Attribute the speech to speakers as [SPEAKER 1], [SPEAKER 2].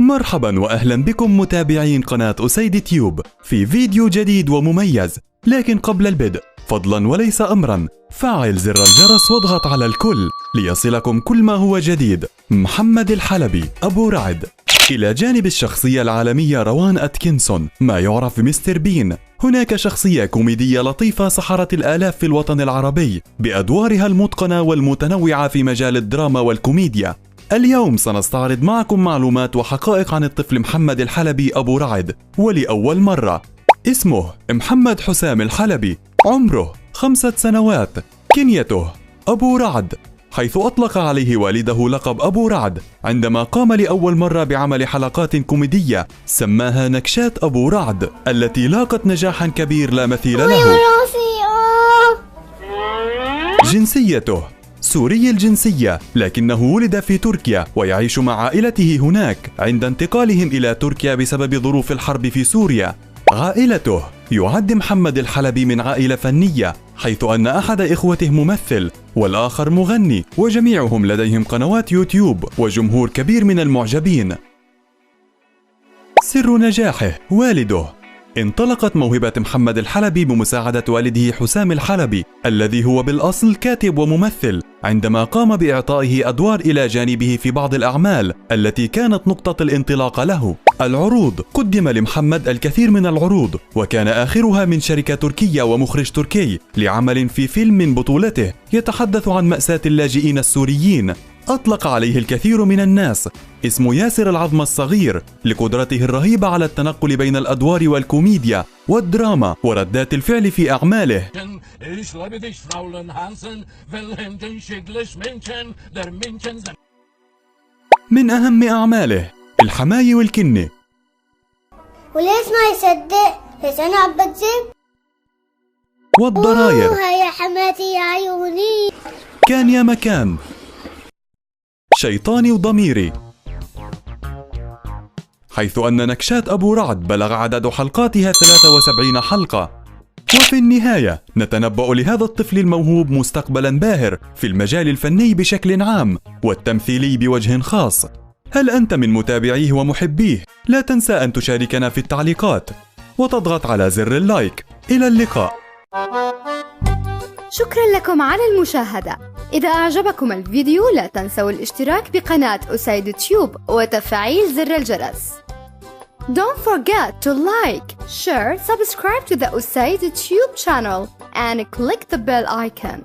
[SPEAKER 1] مرحبا وأهلا بكم متابعين قناة أسيد تيوب في فيديو جديد ومميز. لكن قبل البدء فضلا وليس أمرا فعل زر الجرس واضغط على الكل ليصلكم كل ما هو جديد. محمد الحلبي أبو رعد. إلى جانب الشخصية العالمية روان أتكنسون ما يعرف بمستر بين، هناك شخصية كوميدية لطيفة سحرت الآلاف في الوطن العربي بأدوارها المتقنة والمتنوعة في مجال الدراما والكوميديا. اليوم سنستعرض معكم معلومات وحقائق عن الطفل محمد الحلبي أبو رعد، ولأول مرة. اسمه محمد حسام الحلبي، عمره 5 سنوات، كنيته أبو رعد، حيث أطلق عليه والده لقب أبو رعد عندما قام لأول مرة بعمل حلقات كوميدية سماها نكشات أبو رعد، التي لاقت نجاحا كبير لا مثيل له. جنسيته سوري الجنسية، لكنه ولد في تركيا ويعيش مع عائلته هناك عند انتقالهم إلى تركيا بسبب ظروف الحرب في سوريا. عائلته يعد محمد الحلبي من عائلة فنية، حيث أن أحد إخوته ممثل والآخر مغني، وجميعهم لديهم قنوات يوتيوب وجمهور كبير من المعجبين. سر نجاحه والده. انطلقت موهبة محمد الحلبي بمساعدة والده حسام الحلبي الذي هو بالأصل كاتب وممثل، عندما قام بإعطائه أدوار إلى جانبه في بعض الأعمال التي كانت نقطة الانطلاق له. العروض. قدم لمحمد الكثير من العروض، وكان آخرها من شركة تركية ومخرج تركي لعمل في فيلم من بطولته يتحدث عن مأساة اللاجئين السوريين. أطلق عليه الكثير من الناس اسم ياسر العظمة الصغير لقدرته الرهيبة على التنقل بين الأدوار والكوميديا والدراما وردات الفعل في أعماله. من أهم أعماله الحماية والكنة.
[SPEAKER 2] وليش ما يصدق؟ ليش أنا عم بكذب؟
[SPEAKER 1] والضراير.
[SPEAKER 2] يا حماتي يا عيوني.
[SPEAKER 1] كان يا مكان. شيطاني وضميري، حيث أن نكشات أبو رعد بلغ عدد حلقاتها 73 حلقة. وفي النهاية نتنبأ لهذا الطفل الموهوب مستقبلا باهر في المجال الفني بشكل عام والتمثيلي بوجه خاص. هل أنت من متابعيه ومحبيه؟ لا تنسى أن تشاركنا في التعليقات وتضغط على زر اللايك. إلى اللقاء.
[SPEAKER 3] شكرا لكم على المشاهدة. إذا أعجبكم الفيديو لا تنسوا الاشتراك بقناة أسيد تيوب وتفعيل زر الجرس. Don't forget to like, share, subscribe to the Usaid Tube channel and click the bell icon.